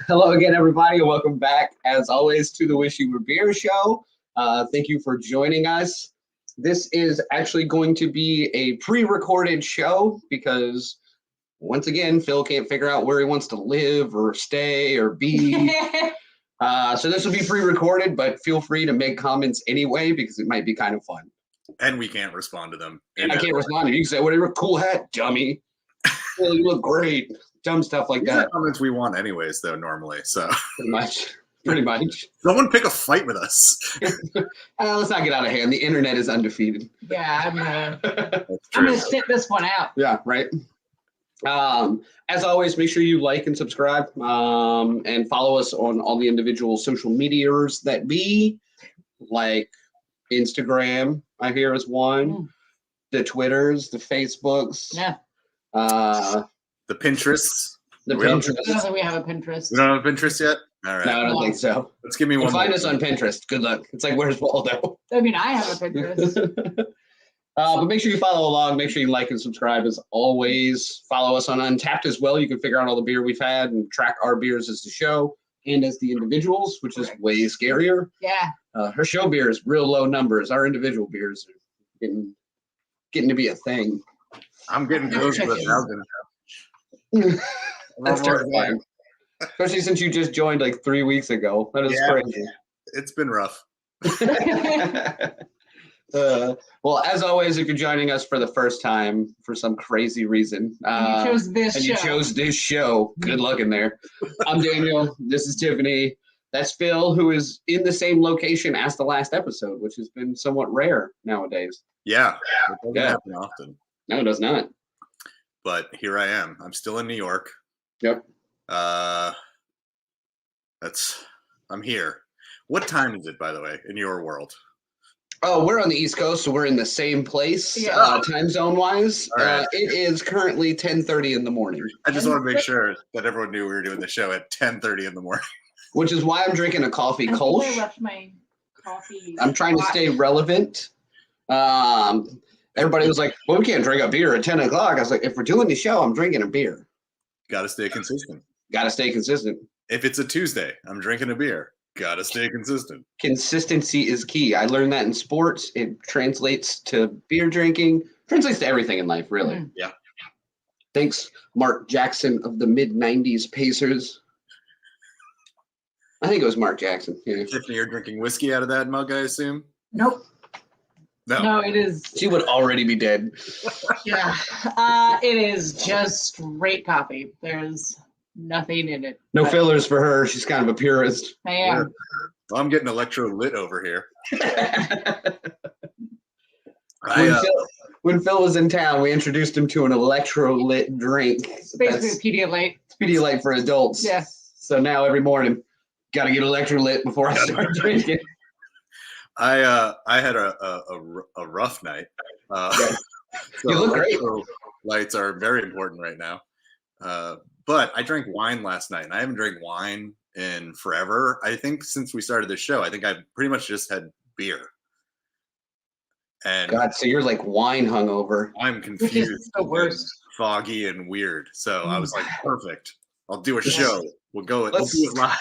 Hello again, everybody, and welcome back, as always, to the Wish You Were Beer show. Thank you for joining us. This is actually going to be a pre-recorded show because, once again, Phil can't figure out where he wants to live or stay or be. So this will be pre-recorded, but feel free to make comments anyway because it might be kind of fun. And we can't respond to them. And I can't respond to you. You can say, whatever, cool hat, dummy. Well, you look great. Dumb stuff like These that. are comments we want anyways, though, normally. So Pretty much. Someone pick a fight with us. Let's not get out of hand. The internet is undefeated. Yeah, I'm gonna sit this one out. Yeah, right. As always, make sure you like and subscribe, and follow us on all the individual social medias that be, like Instagram, I hear is one, the Twitters, the Facebooks, the Pinterests. the I don't Pinterest. think we have a Pinterest. We don't have a Pinterest yet? All right. No, I don't think so. Let's give me one. Find more. us on Pinterest. Good luck. It's like, where's Waldo? I mean, I have a Pinterest. But make sure you follow along. Make sure you like and subscribe as always. Follow us on Untapped as well. You can figure out all the beer we've had and track our beers as the show and as the individuals, which is way scarier. Yeah. Her show beer is real low numbers. Our individual beers are getting to be a thing. I'm getting close to 1,000. That's terrifying. Especially since you just joined like 3 weeks ago. That is crazy. It's been rough. Well, as always, if you're joining us for the first time for some crazy reason, You chose this show, good luck in there. I'm Daniel. This is Tiffany. That's Phil, who is in the same location as the last episode, which has been somewhat rare nowadays. Yeah. It doesn't happen often. No, it does not. But here I am. I'm still in New York. Yep. I'm here. What time is it, by the way, in your world? Oh, we're on the East Coast, so we're in the same place, time zone wise. Right. It is currently 10:30 in the morning. I just want to make sure that everyone knew we were doing the show at 10:30 in the morning. Which is why I'm drinking a coffee Kolsch. I left my coffee. I'm trying to stay relevant. Everybody was like, well, we can't drink a beer at 10 o'clock. I was like, if we're doing the show, I'm drinking a beer. Got to stay consistent. Got to stay consistent. If it's a Tuesday, I'm drinking a beer. Got to stay consistent. Consistency is key. I learned that in sports. It translates to beer drinking, translates to everything in life, really. Mm. Yeah. Thanks, Mark Jackson of the mid-90s Pacers. I think it was Mark Jackson. Yeah. Tiffany, you're drinking whiskey out of that mug, I assume? Nope. No, it is. She would already be dead. Yeah. It is just straight coffee. There's nothing in it. No fillers for her. She's kind of a purist. I am. Well, I'm getting electrolyte over here. When Phil was in town, we introduced him to an electrolyte drink. It's basically Pedialyte. Pedialyte for adults. Yeah. So now every morning, got to get electrolyte before I start drinking. I had a rough night. So You look great. Lights are very important right now. But I drank wine last night, and I haven't drank wine in forever. I think since we started the show, I think I've pretty much just had beer. And God, so you're like wine hungover. I'm confused. Which is the worst. Foggy and weird. So I was like, perfect. I'll do a show. We'll do it live.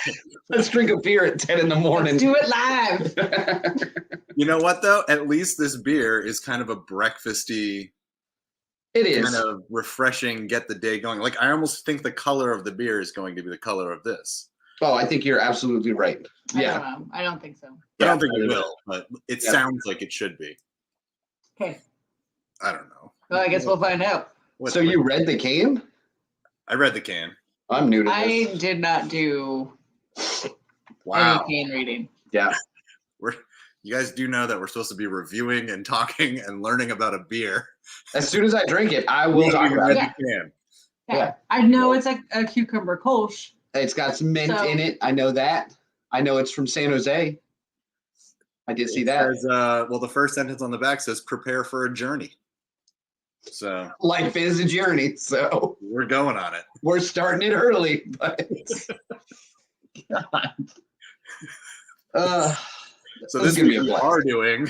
Let's drink a beer at 10 in the morning. Let's do it live. You know what, though? At least this beer is kind of a breakfasty, It is. kind of refreshing, get the day going. Like, I almost think the color of the beer is going to be the color of this. Oh, I think you're absolutely right. Yeah. I don't think so. I don't think it will, but it sounds like it should be. Okay. I don't know. Well, I guess we'll find out. So you read the can? I read the can. I'm new to this. I did not do Wow. any can reading. Yeah. You guys do know that we're supposed to be reviewing and talking and learning about a beer. As soon as I drink it, I will talk about Read it. the can. Yeah. I know it's like a cucumber Kolsch. It's got some mint in it. I know that. I know it's from San Jose. I did see that. Says, well, the first sentence on the back says, prepare for a journey. So Life is a journey, so we're going on it. we're starting it early. But So this week we are doing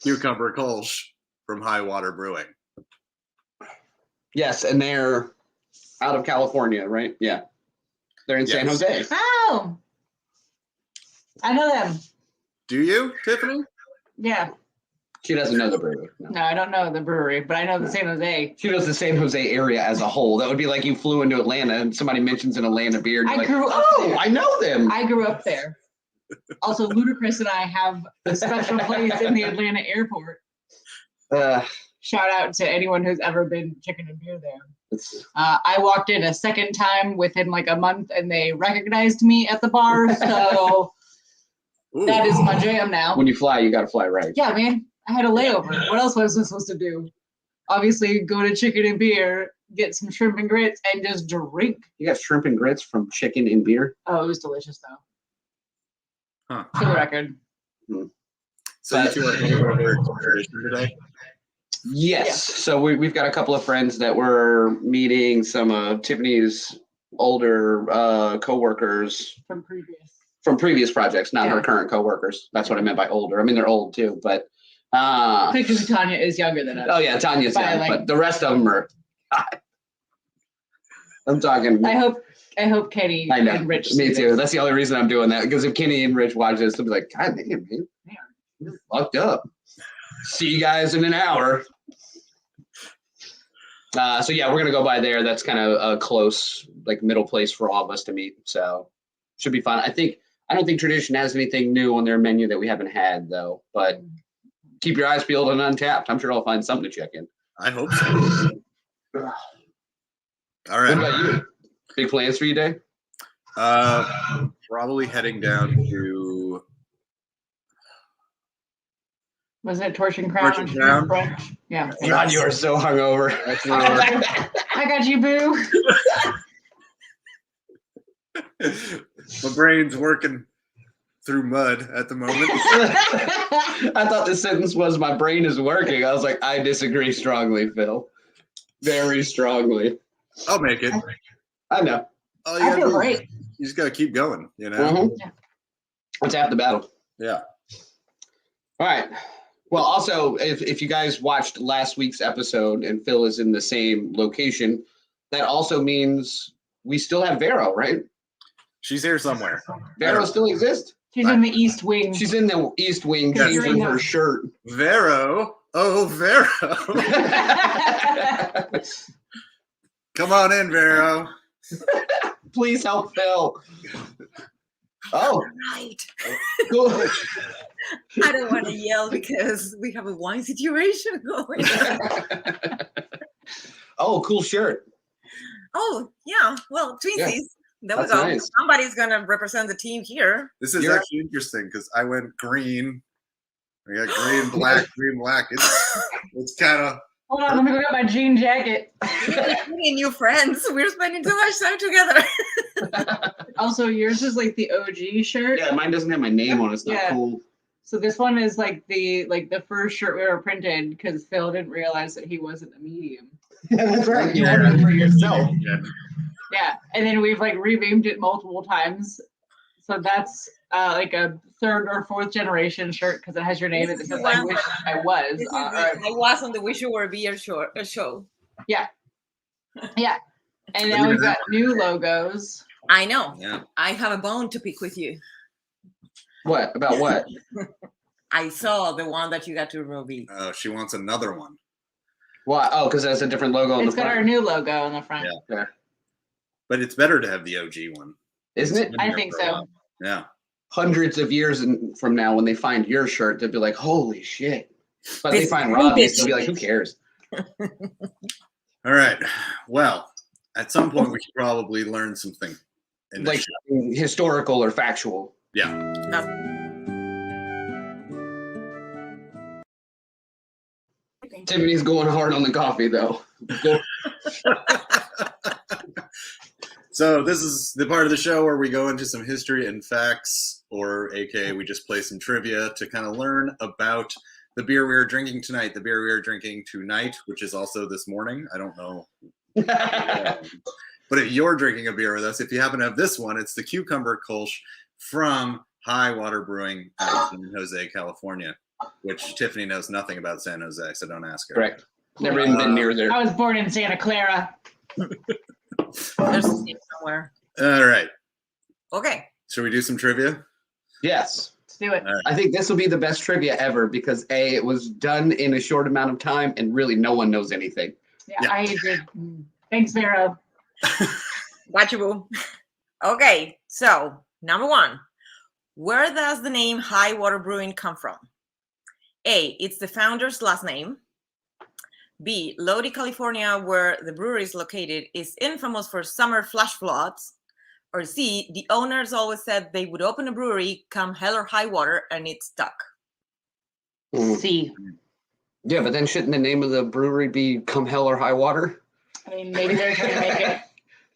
Cucumber Kolsch from Water Brewing. Yes, and they're out of California, right? Yeah. They're in San Jose. Oh, I know them. Do you, Tiffany? Yeah. She doesn't know the brewery. No, I don't know the brewery, but I know the San Jose. She knows the San Jose area as a whole. That would be like you flew into Atlanta and somebody mentions an Atlanta beer. And you're grew up there. I know them. I grew up there. Also, Ludacris and I have a special place in the Atlanta airport. Shout out to anyone who's ever been chicken and beer there. I walked in a second time within like a month and they recognized me at the bar. So that is my jam now. When you fly, you got to fly right. Yeah, man. I had a layover. What else was I supposed to do? Obviously, go to chicken and beer, get some shrimp and grits, and just drink. You got shrimp and grits from chicken and beer? Oh, it was delicious, though. Huh. For the record. So you two are going over to tradition today? Yes. Yeah. So we've got a couple of friends that we're meeting, some of Tiffany's older co-workers. From previous projects, not her current co-workers. That's what I meant by older. I mean, they're old, too, but... Because Tanya is younger than us. Oh, yeah, Tanya's young, but the rest of them are... I'm talking... I hope Kenny and Rich... Me too. That's the only reason I'm doing that, because if Kenny and Rich watch this, they'll be like, God damn, man. You're fucked up. See you guys in an hour. So, yeah, we're going to go by there. That's kind of a close, like, middle place for all of us to meet, so should be fun. I don't think Tradition has anything new on their menu that we haven't had, though, but... Keep your eyes peeled on Untapped. I'm sure I'll find something to check in. I hope so. All right. What about you? Big plans for you, Dave? Probably heading down to... Was it Torch and Crown? Torch and Crown? Brunch? Yeah. God, you are so hungover. I got you, boo. My brain's working through mud at the moment. I thought the sentence was my brain is working. I was like, I disagree strongly, Phil. Very strongly. I'll make it. I know. Oh, I feel great. You just got to keep going, you know? Mm-hmm. Yeah. It's half the battle. Yeah. All right. Well, also, if you guys watched last week's episode and Phil is in the same location, that also means we still have Vero, right? She's here somewhere. Vero still exists? She's in the East Wing. She's in the East Wing changing her shirt. Vero. Oh, Vero. Come on in, Vero. Please help Phil. Oh. Right. Cool. I don't want to yell because we have a wine situation going on. Oh, cool shirt. Oh, yeah. Well, twinsies. Yeah. There we go. Nice. Somebody's going to represent the team here. This is actually interesting because I went green. I got green, black, green, black. It's kind of... Hold on, let me go get my jean jacket. We're new friends. We're spending too much time together. Also, yours is like the OG shirt. Yeah, mine doesn't have my name on it. It's not cool. So this one is like the first shirt we ever printed because Phil didn't realize that he wasn't a medium. Yeah, that's right. You ordered it for yourself. Yeah, and then we've like renamed it multiple times. So that's like a third or fourth generation shirt because it has your name. It says I wish I was. I was on the Wish You Were a Beer show. Yeah. Yeah. And now we've got new logos. I know. Yeah. I have a bone to pick with you. What? About what? I saw the one that you got to reveal. Oh, she wants another one. Why? Oh, because it has a different logo on the front. It's got our new logo on the front. Yeah. But it's better to have the OG one. Isn't it? I think so. Yeah. Hundreds of years from now, when they find your shirt, they'll be like, holy shit. But they find Robbie's, they'll be like, who cares? All right. Well, at some point, we should probably learn something. Like historical or factual. Yeah. Tiffany's going hard on the coffee, though. So this is the part of the show where we go into some history and facts, or aka we just play some trivia to kind of learn about the beer we are drinking tonight, the beer we are drinking tonight, which is also this morning. I don't know. But if you're drinking a beer with us, if you happen to have this one, it's the Cucumber Kolsch from Water Brewing out in San Jose, California, which Tiffany knows nothing about San Jose, so don't ask her. Correct. Never even been near there. I was born in Santa Clara. There's a name somewhere. All right. Okay. Should we do some trivia? Yes. Let's do it. All right. I think this will be the best trivia ever because A, it was done in a short amount of time and really no one knows anything. Yeah, I agree. Thanks, Vero. Got you, boo. Okay, so number 1. Where does the name High Water Brewing come from? A, it's the founder's last name. B, Lodi, California, where the brewery is located, is infamous for summer flash floods. Or C, the owners always said they would open a brewery come hell or high water, and it stuck. C. Yeah, but then shouldn't the name of the brewery be Come Hell or High Water? I mean, maybe they're trying to make it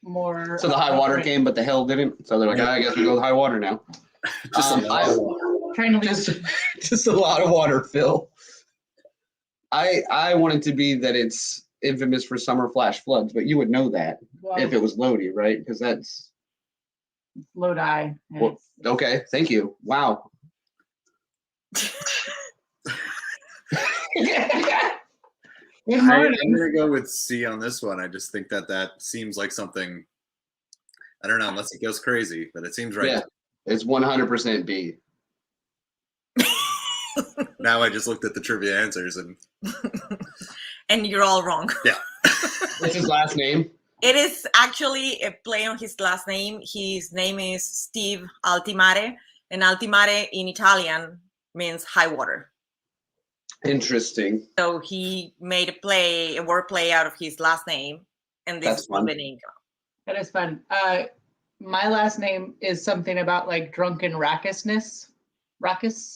more. So the high water came, but the hell didn't. So they're like, I guess we go with high water now. Just a lot of water. Trying to leave. Just a lot of water, Phil. I want it to be that it's infamous for summer flash floods, but you would know that Well, if it was Lodi, right? Because that's Lodi. well, okay. Thank you. Wow. Good I'm morning. gonna go with C on this one. I just think that seems like something. I don't know, unless it goes crazy, but it seems right. Yeah, it's 100% B. Now I just looked at the trivia answers and And you're all wrong. What's his last name? It is actually a play on his last name. His name is Steve Altimare, and Altimare in Italian means high water. Interesting. So he made a word play out of his last name, and this That's is what fun. the name got. That is fun. My last name is something about like drunken raucousness. Ruckus.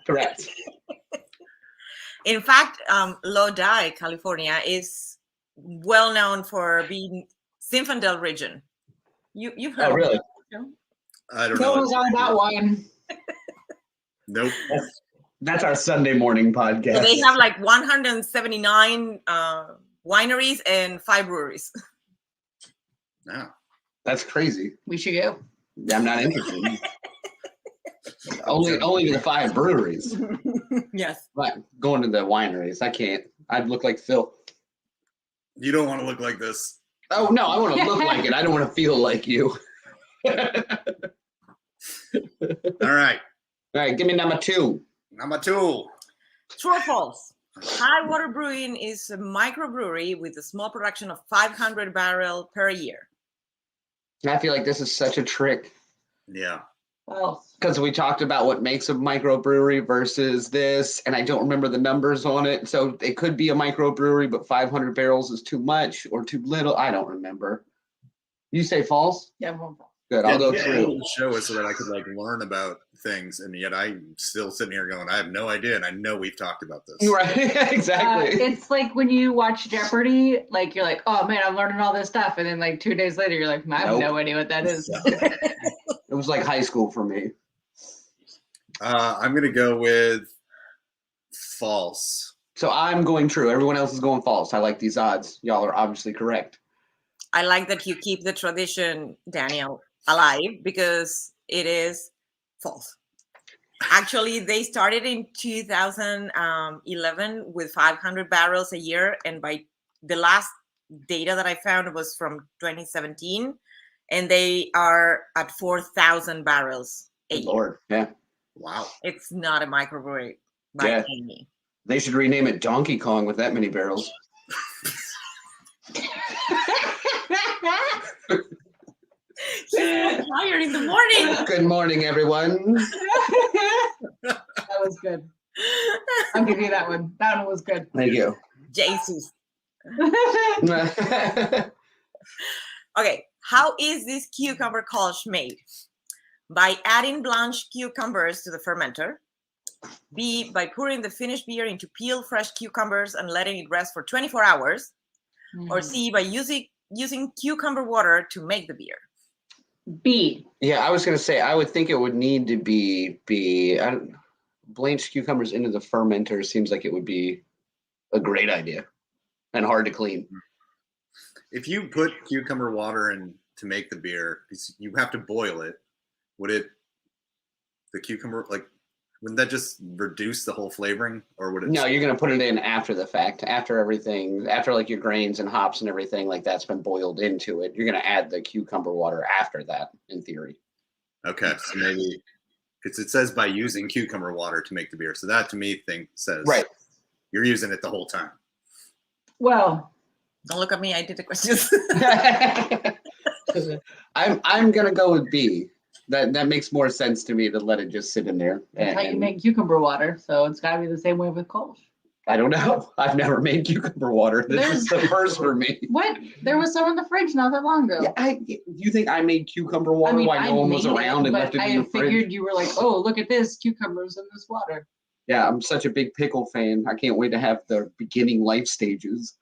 Correct. In fact, Lodi, California, is well known for being Zinfandel region. You've heard Oh, really? of it? I don't Phil know. was on that one. Nope. That's our Sunday morning podcast. So they have like 179 wineries and 5 breweries. No. That's crazy. We should go. I'm not interested. only to the 5 breweries. Yes. But going to the wineries, I can't. I'd look like Phil. You don't want to look like this. Oh no, I want to look like it. I don't want to feel like you. All right. All right, give me number 2. Number 2. True or false? High Water Brewing is a microbrewery with a small production of 500 barrels per year. I feel like this is such a trick Yeah. Well, because we talked about what makes a microbrewery versus this, and I don't remember the numbers on it. So it could be a microbrewery, but 500 barrels is too much or too little. I don't remember. You say false? yeah, well, Good. I'll go Yeah, true. the show is so that I could like learn about things, and yet I'm still sitting here going, I have no idea, and I know we've talked about this. Right. Exactly. it's like when you watch Jeopardy, like you're like, oh man, I'm learning all this stuff, and then like 2 days later, you're like, I have Nope. no idea what that is. It was like high school for me. I'm gonna go with false. So I'm going true. Everyone else is going false. I like these odds. Y'all are obviously correct. I like that you keep the tradition, Daniel, alive because it is false. Actually, they started in 2011 with 500 barrels a year, and by the last data that I found was from 2017, and they are at 4,000 barrels a Good year. Lord. Yeah. Wow. It's not a microbrewery by Yeah. any. They should rename it Donkey Kong with that many barrels. He's tired in the morning. Good morning, everyone. That was good. I'll give you that one. That one was good. Thank you. Jesus. Okay, how is this cucumber kölsch made? By adding blanched cucumbers to the fermenter. B, by pouring the finished beer into peeled fresh cucumbers and letting it rest for 24 hours. Or C, by using cucumber water to make the beer. B. Yeah, I was going to say, I would think it would need to be blanched cucumbers into the fermenter seems like it would be a great idea and hard to clean. If you put cucumber water in to make the beer, you have to boil it. Would it, the cucumber, like, Wouldn't that just reduce the whole flavoring, or would it? No, you're gonna put it in after the fact, after everything, after like your grains and hops and everything like that's been boiled into it. You're gonna add the cucumber water after that, in theory. Okay, so maybe because it says by using cucumber water to make the beer, so that to me says Right. You're using it the whole time. Well, Don't look at me. I did the questions. I'm gonna go with B. That makes more sense to me to let it just sit in there. that's how you make cucumber water. So it's got to be the same way with Kolsch. I don't know. I've never made cucumber water. This is the first for me. What? There was some in the fridge not that long ago. Yeah, you think I made cucumber water while no one was around and left it in the fridge? I figured you were like, oh, look at this, cucumbers in this water. Yeah, I'm such a big pickle fan. I can't wait to have the beginning life stages.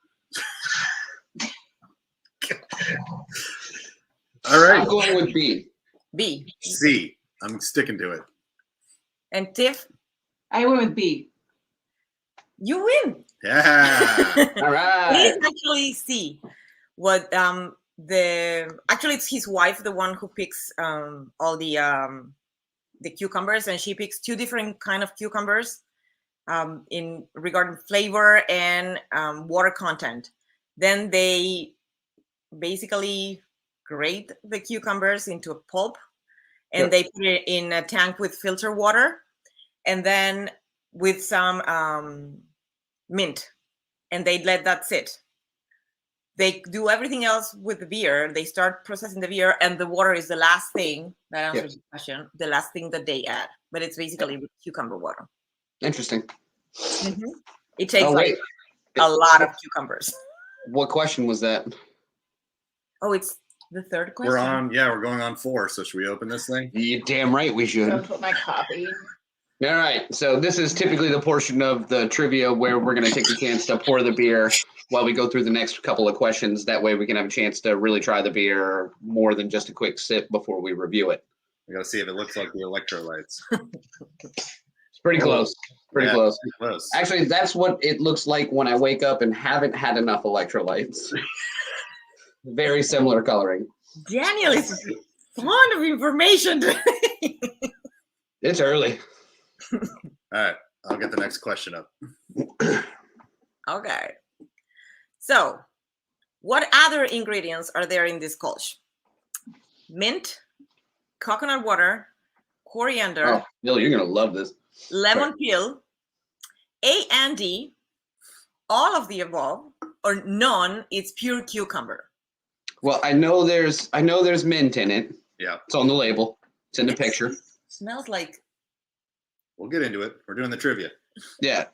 All right. I'm going with B. B. C. I'm sticking to it. And Tiff, I went with B. you win. Yeah. All right. It is actually C. What actually it's his wife, the one who picks all the cucumbers, and she picks 2 different kind of cucumbers in regarding flavor and water content. Then they basically grate the cucumbers into a pulp, and they put it in a tank with filter water, and then with some mint, and they let that sit. They do everything else with the beer. They start processing the beer, and the water is the last thing that answers the question. The last thing that they add, but it's basically cucumber water. Interesting. Mm-hmm. It takes a lot of cucumbers. What question was that? Oh, it's the third question. We're going on 4. So should we open this thing? You're damn right we should. I'll put my copy. All right. So this is typically the portion of the trivia where we're going to take the chance to pour the beer while we go through the next couple of questions. That way we can have a chance to really try the beer more than just a quick sip before we review it. We got to see if it looks like the electrolytes. It's pretty close. Pretty close. Close. Actually, that's what it looks like when I wake up and haven't had enough electrolytes. Very similar coloring. Daniel is fond of information today. It's early. All right. I'll get the next question up. Okay. So, what other ingredients are there in this Kolsch? Mint, coconut water, coriander. Oh, Bill, you're going to love this. Lemon peel, A and D, all of the above, or none. It's pure cucumber. Well, I know there's mint in it. Yeah. It's on the label. It's in the picture. Smells like. We'll get into it. We're doing the trivia. Yeah.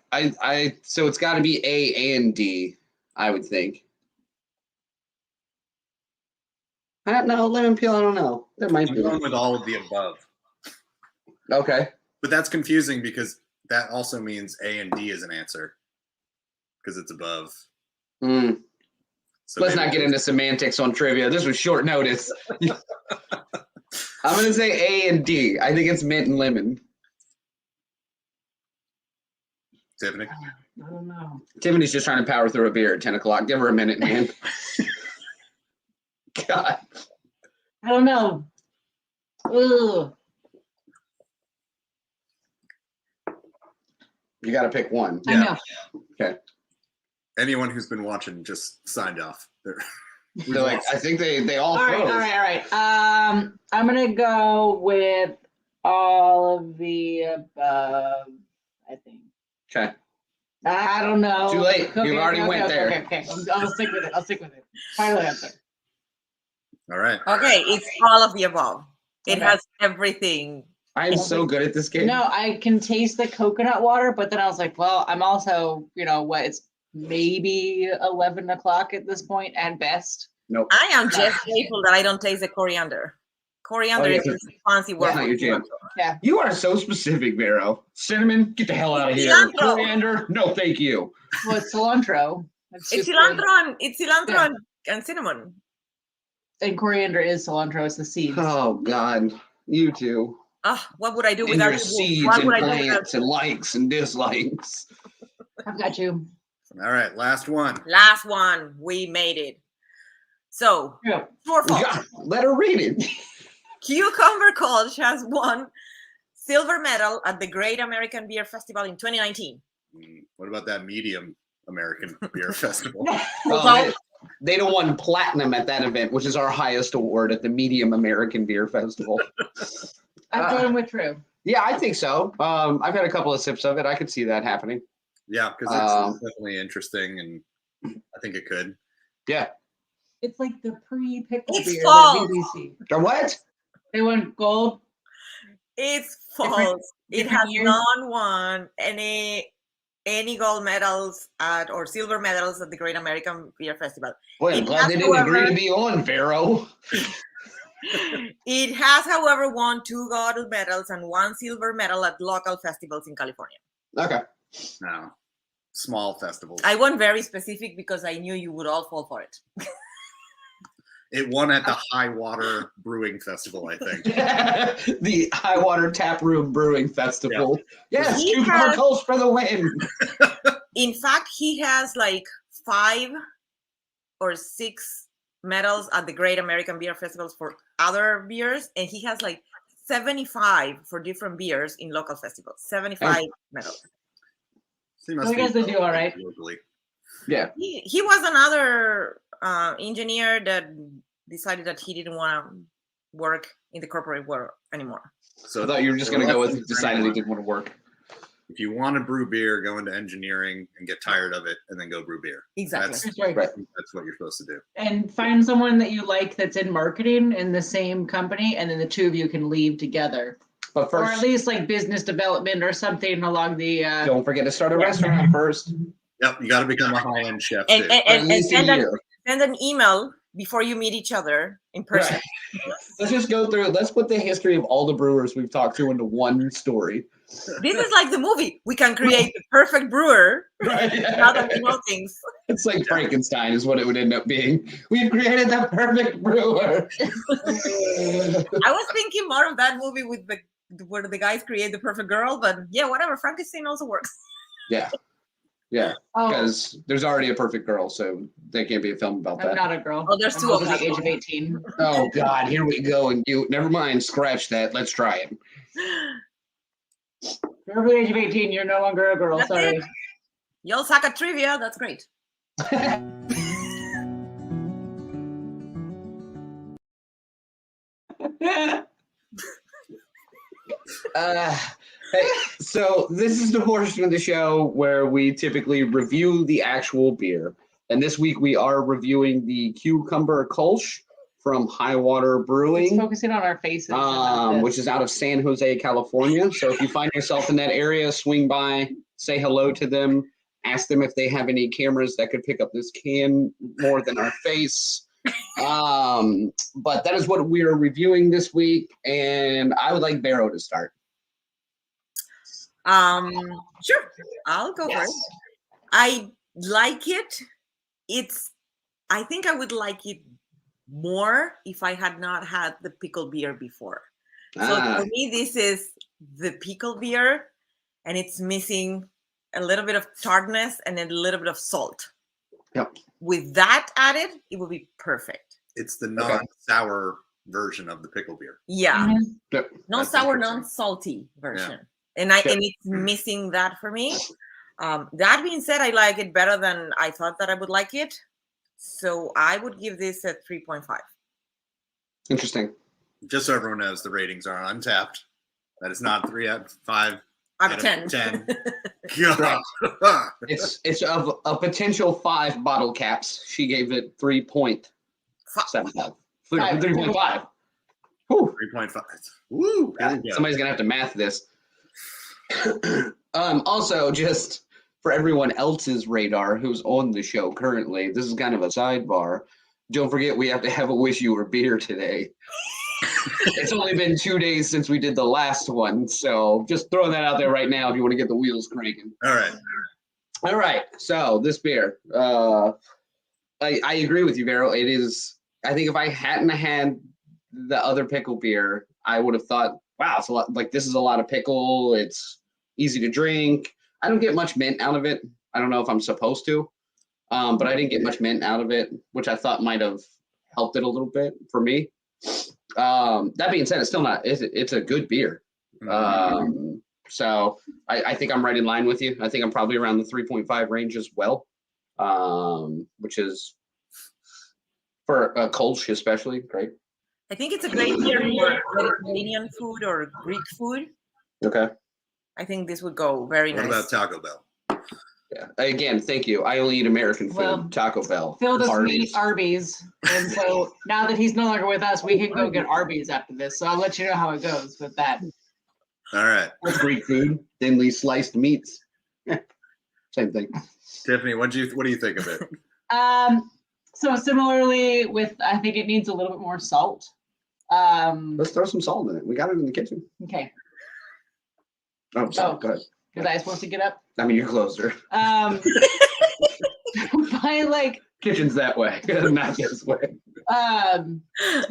So it's got to be A and D, I would think. I don't know. Lemon peel, I don't know. There might I'm be. going with all of the above. Okay. But that's confusing because that also means A and D is an answer because it's above. So let's maybe not get into semantics on trivia. This was short notice. I'm going to say A and D. I think it's mint and lemon. Tiffany? I don't know. Tiffany's just trying to power through a beer at 10 o'clock. Give her a minute, man. God. I don't know. Ugh. You got to pick one. I know. Okay. Anyone who's been watching just signed off. They're like, I think they all All froze. right. I'm gonna go with all of the above. I think. Okay. I don't know. Too late. You already went there. Okay. I'll stick with it. Final answer. All right. Okay, it's all of the above. It Okay. has everything. I'm so good at this game. No, I can taste the coconut water, but then I was like, well, I'm also, it's maybe 11 o'clock at this point at best. Nope. I am just grateful that I don't taste the coriander. Coriander yeah, is just a fancy word. That's not your jam. Yeah. You are so specific, Vero. Cinnamon, get the hell out of here. Cilantro. Coriander, no thank you. Well, it's cilantro. It's just cilantro Yeah. and cinnamon. and coriander is cilantro. It's the seeds. Oh, God. You two. Oh, what would I do And without your you? seeds What and would I do without plants and likes and dislikes. I've got you. All right. Last one. Last one. We made it. So, Yeah. true or false? God, let her read it. Cucumber Kolsch has won silver medal at the Great American Beer Festival in 2019. What about that medium American Beer Festival? They don't won platinum at that event, which is our highest award at the Medium American Beer Festival. I'm going with true. Yeah, I think so. I've had a couple of sips of it. I could see that happening. Yeah, because it's definitely interesting, and I think it could. Yeah. It's like the pre-pickle It's beer false. that BBC. Or what? They won gold. It's false. It different has years? not won any gold medals or silver medals at the Great American Beer Festival. Well, I'm glad they didn't agree to be on, Vero. It has, however, won 2 gold medals and 1 silver medal at local festivals in California. Okay. No, small festivals. I won very specific because I knew you would all fall for it. It won at the High Water Brewing Festival, I think. The High Water Tap Room Brewing Festival. Yeah. Yes, He cucumber has- Kolsch for the win. In fact, he has like 5 or 6 medals at the Great American Beer Festivals for other beers, and he has like 75 for different beers in local festivals. 75 medals. So he must You guys be did do all right. locally. Yeah. He was another engineer that decided that he didn't want to work in the corporate world anymore. So I thought you were just going to go with decided he didn't want to work. If you want to brew beer, go into engineering and get tired of it, and then go brew beer. Exactly. That's right. Right. That's what you're supposed to do. And find someone that you like that's in marketing in the same company, and then the two of you can leave together. But Or at first, least like business development or something along the don't forget to start a restaurant first. Yep, you got to become a high-end chef And, too. and, For at and, least a send, year. an email before you meet each other in person. Right. Let's just go through. Let's put the history of all the brewers we've talked to into one story. This is like the movie. We can create the perfect brewer Right. now that we know things. It's like Frankenstein is what it would end up being. We've created the perfect brewer. I was thinking more of that movie with where the guys create the perfect girl, but yeah, whatever. Frankenstein also works. Yeah. Yeah. oh, Because there's already a perfect girl, so there can't be a film about I'm that. not a girl. Oh, there's I'm 2 of over the them. age of 18. Oh God, here we go. And you never mind, scratch that. Let's try it. If you're over the age of 18, you're no longer a girl. That's Sorry. it. Y'all suck at trivia. That's great. Hey, so this is the portion of the show where we typically review the actual beer. And this week we are reviewing the Cucumber Kolsch from High Water It's Brewing, focusing on our faces. and not which is out of San Jose, California. So if you find yourself in that area, swing by, say hello to them, ask them if they have any cameras that could pick up this can more than our face. But that is what we are reviewing this week, and I would like Vero to start. Sure. I'll go first. I like it. I think I would like it more if I had not had the pickle beer before. So for me, this is the pickle beer, and it's missing a little bit of tartness and a little bit of salt. Yep. With that added, it would be perfect. It's the non-sour version of the pickle beer. Yeah. Mhm. Yep. No That's sour, interesting. non-salty version. Yeah. And it's missing that for me. That being said, I like it better than I thought that I would like it. So I would give this a 3.5. Interesting. Just so everyone knows, the ratings are on Untapped. That is not 3 out of 5. Out Out of of 10. 10. God. It's of a potential 5 bottle caps. She gave it 3.75. 3.5. Whew. 3.5. Woo. There we go. Somebody's gonna have to math this. Also, just for everyone else's radar who's on the show currently, this is kind of a sidebar. Don't forget we have to have a wish you were beer today. It's only been 2 days since we did the last one, so just throwing that out there right now if you want to get the wheels cranking. All right. All right, so this beer, I agree with you, Vero. It is. I think if I hadn't had the other pickle beer, I would have thought, wow, it's a lot. Like this is a lot of pickle. It's easy to drink. I don't get much mint out of it. I don't know if I'm supposed to, but I didn't get much mint out of it, which I thought might have helped it a little bit for me. That being said, it's still not. It's a good beer. So I think I'm right in line with you. I think I'm probably around the 3.5 range as well, which is for a Kolsch especially great. I think it's a great beer for Mediterranean food or Greek food. Okay. I think this would go very nice. What about Taco Bell? Yeah. Again, thank you. I only eat American food. Well, Taco Bell. Phil doesn't eat Arby's, and so now that he's no longer with us, we can go get Arby's after this. So I'll let you know how it goes with that. All right. Greek food, thinly sliced meats. Same thing. Tiffany, what do you think of it? So similarly with, I think it needs a little bit more salt. Let's throw some salt in it. We got it in the kitchen. Okay. Oh, sorry. Go ahead. Was I supposed to get up? I mean, you're closer. By like kitchen's that way, not this way. But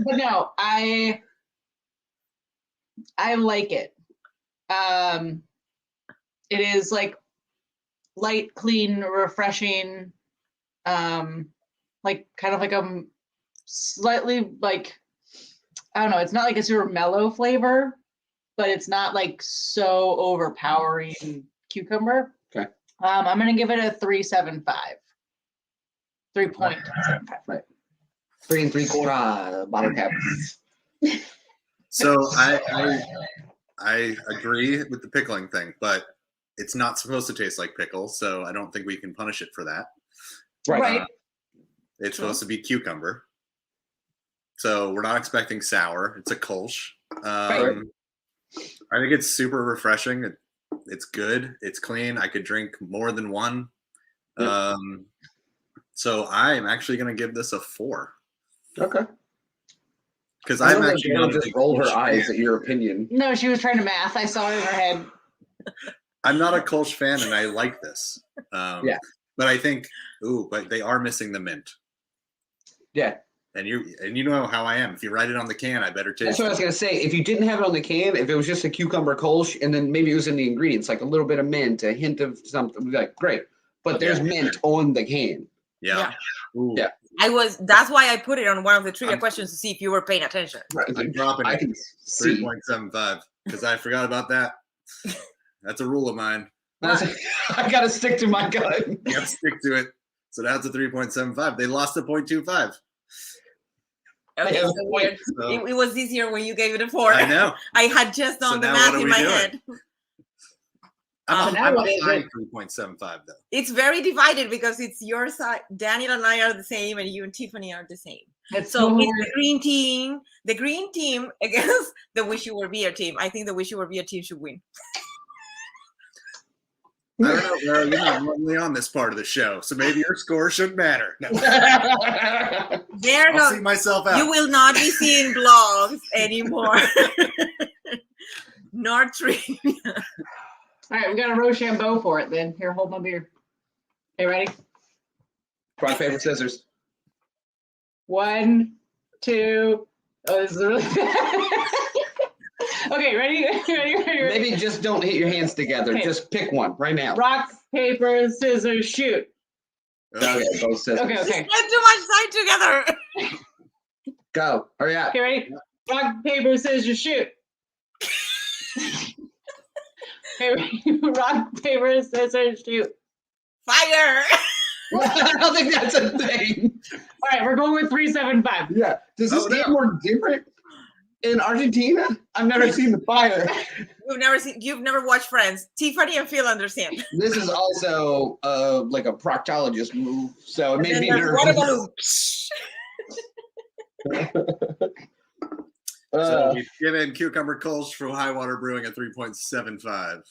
no, I like it. It is like light, clean, refreshing. Like kind of like a slightly like, I don't know. It's not like a super mellow flavor, but it's not like so overpowering cucumber. Okay. I'm gonna give it a 3.75. 3.75. Right. 3 3/4 bottle cap. So I agree with the pickling thing, but it's not supposed to taste like pickle, so I don't think we can punish it for that. Right. It's supposed to be cucumber. So we're not expecting sour. It's a Kolsch. I think it's super refreshing. It's good. It's clean. I could drink more than one. Yep. So I'm actually going to give this a 4. Okay. Because I'm actually going to just roll her eyes at your opinion. No, she was trying to math. I saw it in her head. I'm not a Kolsch fan, and I like this. Yeah. But I think, but they are missing the mint. Yeah. And you know how I am. If you write it on the can, I better taste it. That's what I was going to say. If you didn't have it on the can, if it was just a cucumber Kolsch, and then maybe it was in the ingredients, like a little bit of mint, a hint of something, like, great. But there's mint on the can. Yeah. Yeah. That's why I put it on one of the trivia questions to see if you were paying attention. Right. I'm dropping I it. can see. 3.75 because I forgot about that. That's a rule of mine. I got to stick to my gun. You got to stick to it. So that's a 3.75. They lost a 0.25. Okay, so it was easier when you gave it a 4. I know. I had just done the math in my head. I'm behind 3.75 though. It's very divided because it's your side. Daniel and I are the same, and you and Tiffany are the same. So it's the green team against the Wish You Were Beer team. I think the Wish You Were Beer team should win. I don't know, bro. You're not normally on this part of the show, so maybe your score shouldn't matter. No. I'll see myself out. You will not be seeing blogs anymore. Nor trivia. All right, we got a Rochambeau for it then. Here, hold my beer. Okay, ready? Rock, paper, scissors. 1, 2. Oh, this is really bad. Okay, ready? Maybe just don't hit your hands together. Okay. Just pick one right now. Rock, paper, scissors, shoot. Okay, both scissors. Okay. Spend too much time together. Go. Hurry up. Okay, ready? Rock, paper, scissors, shoot. Okay, ready? Rock, paper, scissors, shoot. Fire. I don't think that's a thing. All right, we're going with 3.75. Yeah. Does this game work different in Argentina? I've never seen the fire. You've never watched Friends. Tiffany and Phil understand. This is also like a proctologist move, so it made me nervous. So we've given Cucumber Kolsch for High Water Brewing a 3.75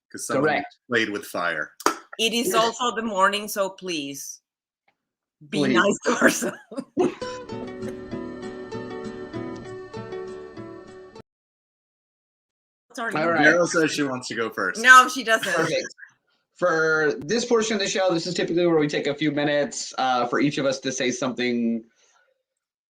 because someone played with fire. It is also the morning, so please be nice to ourselves. All right. Meryl says she wants to go first. No, she doesn't. Perfect. For this portion of the show, this is typically where we take a few minutes for each of us to say something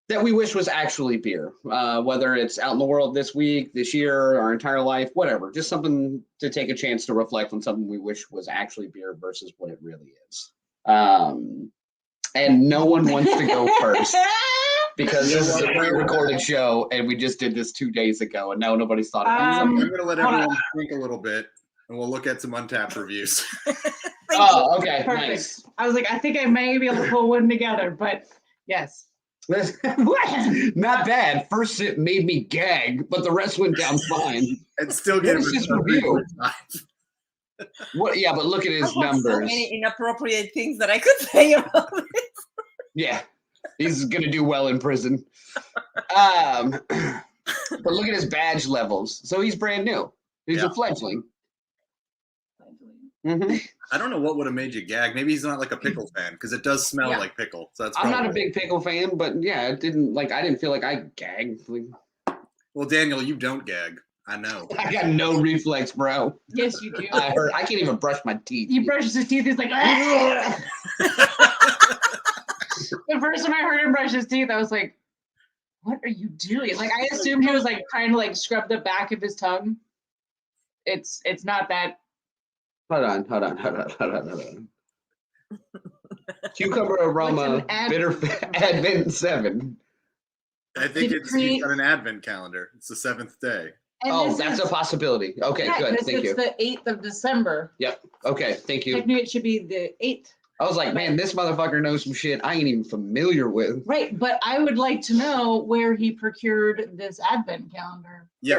that we wish was actually beer, whether it's out in the world this week, this year, our entire life, whatever. Just something to take a chance to reflect on something we wish was actually beer versus what it really is. And no one wants to go first. because this is a pre-recorded show and we just did this 2 days ago and now nobody's thought of it. I'm going to let everyone think a little bit and we'll look at some Untapped reviews. Oh, okay. Perfect. Nice. I was like, I think I may be able to pull one together, but yes. Not bad. First it made me gag, but the rest went down fine. And still get his review. What? Yeah, but look at his numbers. So many inappropriate things that I could say about it. Yeah, he's gonna do well in prison. But look at his badge levels. So he's brand new. He's a fledgling. Mm-hmm. I don't know what would have made you gag. Maybe he's not like a pickle fan because it does smell like pickle. So that's. I'm not a big pickle fan, but yeah, it didn't like. I didn't feel like I gagged. Well, Daniel, you don't gag. I know. I got no reflex, bro. Yes, you do. I can't even brush my teeth. He brushes his teeth. He's like, the first time I heard him brush his teeth, I was like, "What are you doing?" Like, I assumed he was like trying to like scrub the back of his tongue. It's not that. Hold on. Cucumber aroma, bitter Advent 7. I think he's got an Advent calendar. It's the 7th day. And that's a possibility. Okay, good. Thank you. It's the 8th of December. Yep. Okay, thank you. Technically, it should be the 8th. I was like, man, this motherfucker knows some shit I ain't even familiar with. Right, but I would like to know where he procured this Advent calendar. Yeah,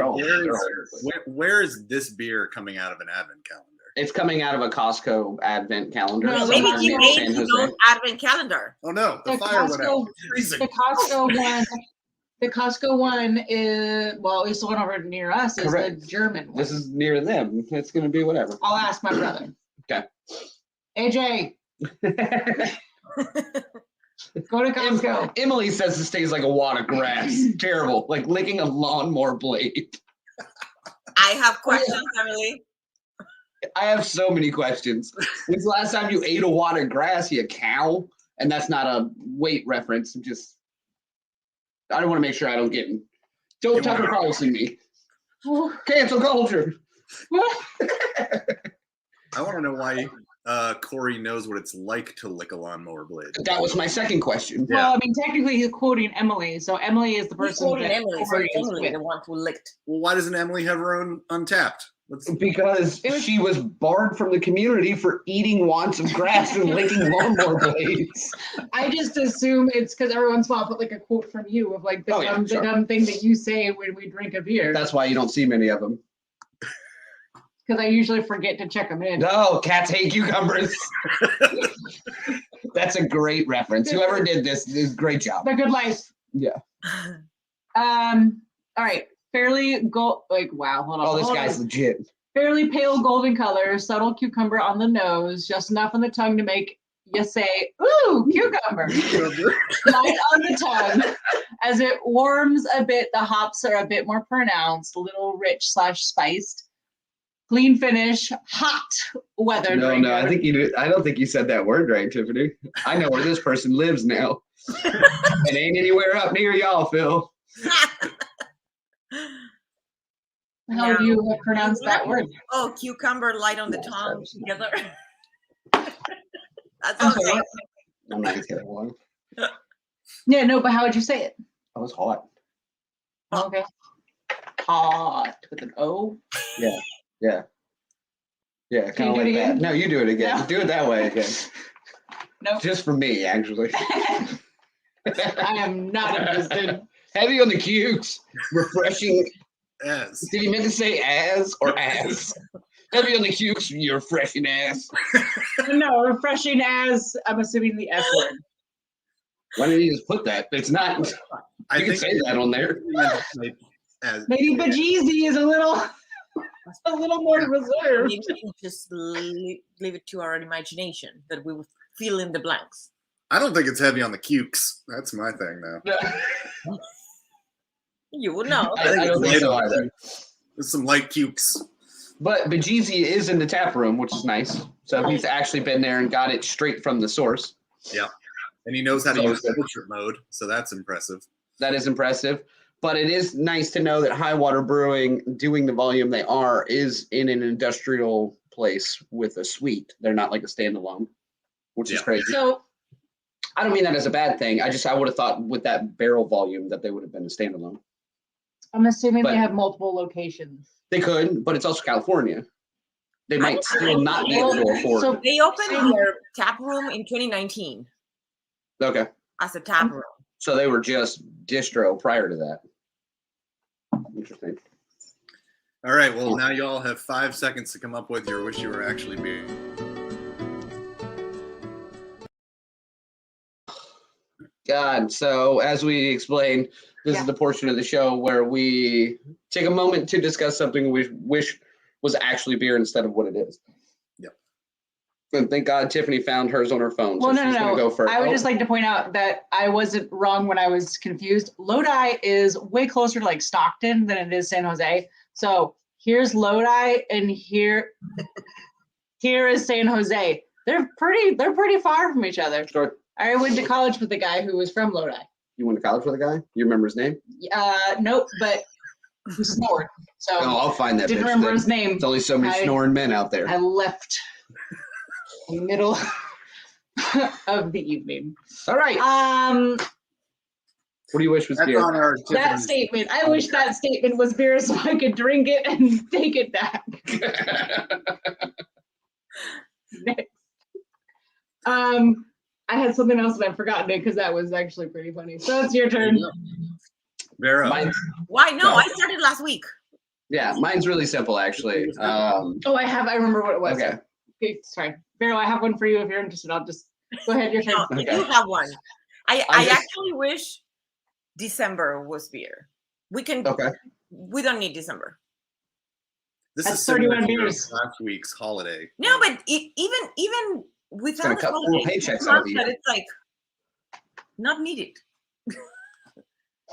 where is this beer coming out of an Advent calendar? It's coming out of a Costco Advent calendar. No, maybe he made his own Advent calendar. Oh no, the fire went out. Freezing. The Costco one is, well, at least the one over near us is the German one. This is near them. It's going to be whatever. I'll ask my brother. Okay. AJ. Go to Costco. Emily says this tastes like a wad of grass. Terrible. Like licking a lawnmower blade. I have questions, Emily. I have so many questions. When's the last time you ate a wad of grass, you cow? And that's not a weight reference. I don't want to make sure I don't get in. Don't Tucker Carlson me. Cancel culture. I want to know why Corey knows what it's like to lick a lawnmower blade. That was my second question. Well, I mean, technically he's quoting Emily. So Emily is the person that Emily, so Emily the one who licked. Well, why doesn't Emily have her own Untapped? Because she was barred from the community for eating wads of grass and licking lawnmower blades. I just assume it's because every once in a while I put like a quote from you of like the dumb thing that you say when we drink a beer. That's why you don't see many of them. Because I usually forget to check them in. No, cats hate cucumbers. That's a great reference. Whoever did this is great job. The Good Life. Yeah. All right. Fairly wow, hold on. Oh, this guy's legit. Fairly pale golden color, subtle cucumber on the nose, just enough on the tongue to make you say, ooh, cucumber. Light on the tongue. As it warms a bit, the hops are a bit more pronounced, a little rich / spiced. Clean finish, hot weather. No, I don't think you said that word right, Tiffany. I know where this person lives now. It ain't anywhere up near y'all, Phil. How do you pronounce that word? Oh, cucumber, light on the tongue together. That's okay. I'm not gonna get one. Yeah, no, but how would you say it? I was hot. Okay. Hot with an O? Yeah. Kind of like that. No, you do it again. No. Do it that way again. No. Just for me, actually. I am not interested. Heavy on the cukes. Refreshing. As. Did he meant to say as or as? Heavy on the cukes, you refreshing ass. No, refreshing as, I'm assuming the F word. Why didn't you just put that? It's not. You can say that on there. Maybe bejeezy is a little more reserved. Maybe we can just leave it to our imagination that we will fill in the blanks. I don't think it's heavy on the cukes. That's my thing now. You would know. I don't think so either. There's some light cukes. But Bejeezy is in the tap room, which is nice. So he's actually been there and got it straight from the source. Yeah. And he knows how to use portrait mode, so that's impressive. That is impressive. But it is nice to know that High Water Brewing, doing the volume they are, is in an industrial place with a suite. They're not like a standalone, which is crazy. So I don't mean that as a bad thing. I would have thought with that barrel volume that they would have been a standalone. I'm assuming But- they have multiple locations. They could, but it's also California. They might still not be able to afford. So- They opened their tap room in 2019 Okay. as a tap room. So they were just distro prior to that. Interesting. All right. Well, now you all have 5 seconds to come up with your wish you were actually beer. God. So as we explained, this is the portion of the show where we take a moment to discuss something we wish was actually beer instead of what it is. Yep. And thank God Tiffany found hers on her phone. Well, so she's gonna no. go first. I would just like to point out that I wasn't wrong when I was confused. Lodi is way closer to like Stockton than it is San Jose. So here's Lodi, and here is San Jose. They're pretty far from each other. Sure. I went to college with a guy who was from Lodi. You went to college with a guy? You remember his name? Nope, but he snored. So Oh, I'll find that. didn't bitch remember then. his name. There's only so many snoring men out there. I left in the middle of the evening. All right. What do you wish was That's beer? on our That Tiffany. statement. I wish that statement was beer so I could drink it and take it back. Next. I had something else and I've forgotten it because that was actually pretty funny. So it's your turn. Vera. Mine's, Why? No, I started last week. yeah, mine's really simple actually. Oh, I remember what it was. Okay. Okay, sorry. Beryl, I have one for you if you're interested. I'll just go ahead, your turn. No, Okay. you have one. I just- actually wish December was beer. We can. Okay. We don't need December. This That's is similar 31 to beers. last week's holiday. No, but even without gonna the cut 4 holiday, paychecks it's out not of you. that it's like not needed.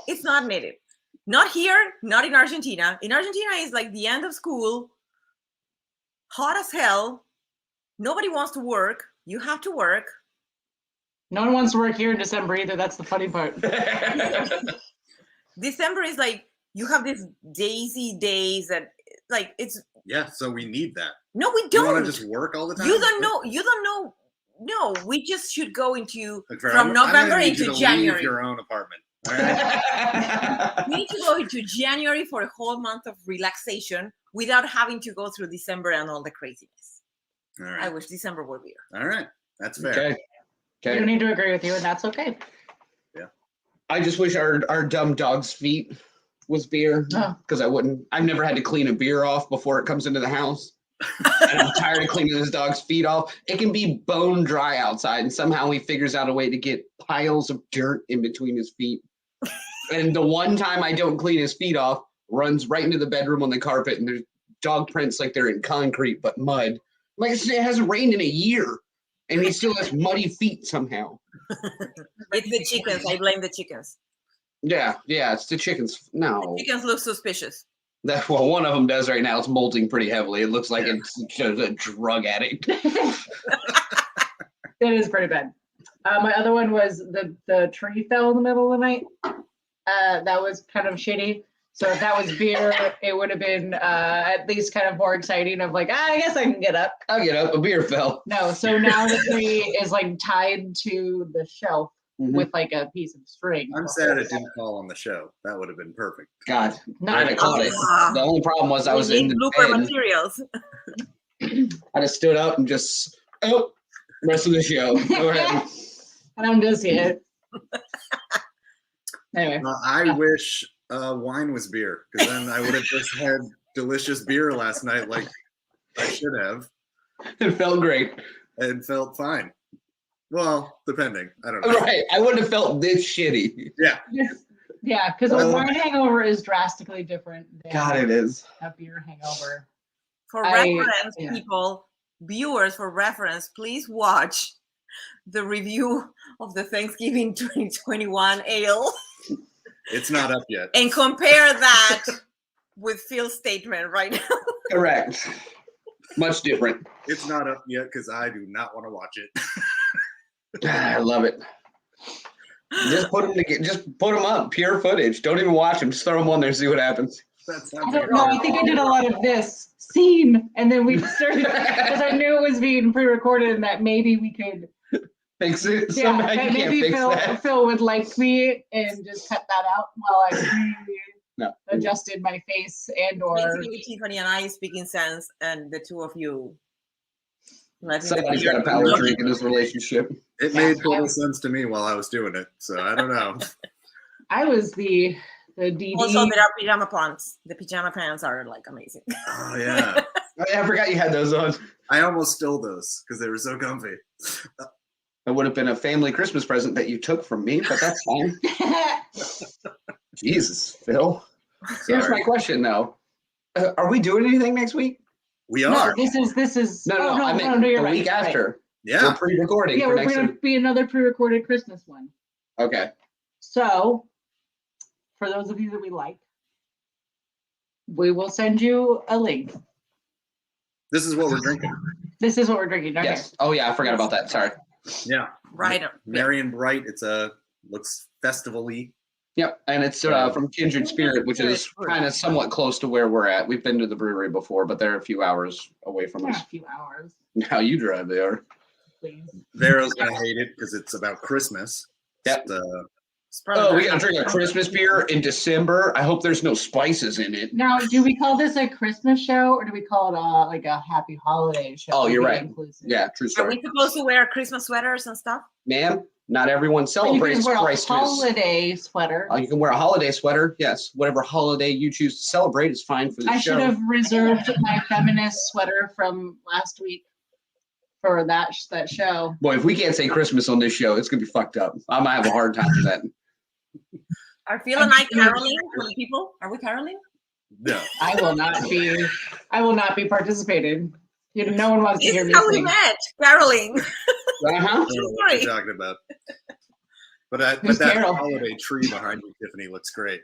It's not needed. Not here, not in Argentina. In Argentina, it's like the end of school, hot as hell. Nobody wants to work. You have to work. No one wants to work here in December either. That's the funny part. December is like you have these daisy days that like it's Yeah, so we need that. no, we You don't. want to just work all the time? You don't know. You don't know. No, we just should go into Like, Vera, from I'm gonna November need you into to January. Leave your own apartment. All right? We need to go into January for a whole month of relaxation without having to go through December and all the craziness. All I right. wish December were beer. All right. That's fair. Okay. I don't Okay. need to agree with you, and that's okay. I just wish our dumb dog's feet was beer Oh. because I've never had to clean a beer off before it comes into the house. And I'm tired of cleaning this dog's feet off. It can be bone dry outside, and somehow he figures out a way to get piles of dirt in between his feet. And the one time I don't clean his feet off, runs right into the bedroom on the carpet, and there's dog prints like they're in concrete but mud. Like it hasn't rained in a year, and he still has muddy feet somehow. It's the chickens. I blame the chickens. Yeah, it's the chickens. No, Chickens look suspicious. well, one of them does right now. It's molting pretty heavily. It looks like Yeah. it's just a drug addict. It is pretty bad. My other one was the tree fell in the middle of the night. That was kind of shitty. So if that was beer, it would have been at least kind of more exciting of like, I guess I can get up. I'll get up. A beer fell. No, so now the tree is like tied to the shelf with like a piece of string. I'm sad it didn't fall on the show. That would have been perfect. God, No, I'd have caught it. Ah. The only problem was I was We in need the blooper bed. materials. I just stood up and just rest of the show. Go ahead. and I'm just here. Anyway, I wish wine was beer, because then I would have just had delicious beer last night like I should have, It felt great. and felt fine. Well, depending. I don't know. Right. I wouldn't have felt this shitty. Yeah. yeah, because a Well- wine hangover is drastically different than God, it is. a beer hangover. For I- reference, yeah. people, viewers, for reference, please watch the review of the Thanksgiving 2021 ale It's not up yet. and compare that with Phil's statement right now. Correct. Much different. It's not up yet because I do not want to watch it. I love it. Just put them up. Pure footage. Don't even watch them. Just throw them on there and see what happens. That I sounds don't know. I think I did a lot of this scene, and then we started because I knew it was being pre-recorded, and that maybe we could fix it. Yeah, Somehow you can't maybe fix that. Phil would like me and just cut that out while I No. adjusted my face and or Basically, Tiffany and I speaking sense, and the two of you. Somebody's got a power drink in this relationship. It made total sense to me while I was doing it, so I don't know. I was the DD. Also, there are pajama pants. The pajama pants are like amazing. Oh yeah, I forgot you had those on. I almost stole those because they were so comfy. It would have been a family Christmas present that you took from me, but that's fine. Jesus, Phil. Here's my question, though. Are we doing anything next week? We are. No, this is. No, I meant you're the right, week after. Right. Yeah. We're pre-recording. Yeah, for we're next going to be another pre-recorded Christmas one. Okay. So, for those of you that we like, we will send you a link. This is what we're drinking. This is what we're drinking. Okay. Yes. Oh yeah, I forgot about that. Sorry. Yeah. Right. Merry and bright. It's looks festival-y. Yep, and it's from Kindred Spirit, which is kind of somewhat close to where we're at. We've been to the brewery before, but they're a few hours away from us. A few hours. Now you drive there. Please. Vero's gonna hate it because it's about Christmas. Yep. Oh, we gotta drink a Christmas beer in December. I hope there's no spices in it. Now, do we call this a Christmas show or do we call it like a happy holiday show? Oh, you're right. Inclusive? Yeah, true Are story. we supposed to wear Christmas sweaters and stuff? Ma'am, not everyone You celebrates can wear a Christmas. holiday sweater. You can wear a holiday sweater. Yes, whatever holiday you choose to celebrate is fine for the I show. should have reserved my feminist sweater from last week for that show. Boy, if we can't say Christmas on this show, it's gonna be fucked up. I might have a hard time with that. Are Phil and I caroling for the people? Are we caroling? No. I will not be participating. No one wants to This hear is me how we sing. met, caroling. Uh-huh. I don't know what you're talking about. But Who's that Carol? holiday tree behind you, Tiffany, looks great.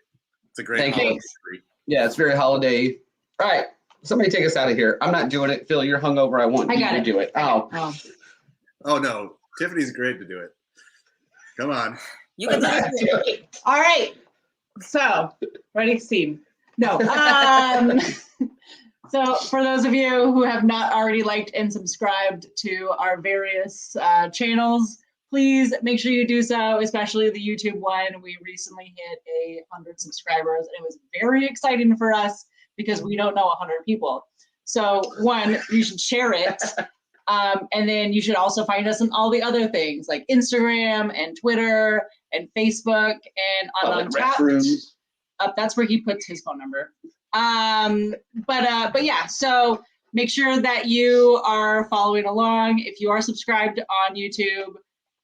It's a great Thank you. holiday tree. Yeah, it's very holiday. All right, somebody take us out of here. I'm not doing it. Phil, you're hungover. I want I you got to it. do it. Oh, Oh no, Tiffany's great to do it. Come on. You can do it. All right. So, ready, scene. No. So, for those of you who have not already liked and subscribed to our various channels, please make sure you do so, especially the YouTube one. We recently hit 100 subscribers, and it was very exciting for us because we don't know 100 people. So, one, you should share it. And then you should also find us on all the other things like Instagram and Twitter and Facebook and on Untapped. That's where he puts his phone number. But yeah, so make sure that you are following along. If you are subscribed on YouTube,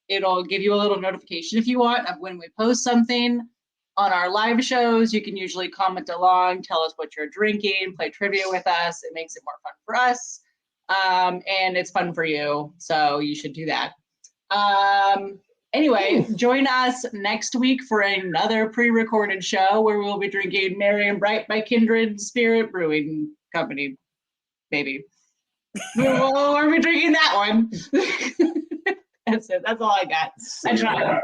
it'll give you a little notification if you want of when we post something. On our live shows, you can usually comment along, tell us what you're drinking, play trivia with us. It makes it more fun for us. And it's fun for you, so you should do that. Anyway, join us next week for another pre-recorded show where we'll be drinking Merry and Bright by Kindred Spirit Brewing Company. Maybe. We'll be drinking that one. That's it. That's all I got. I tried.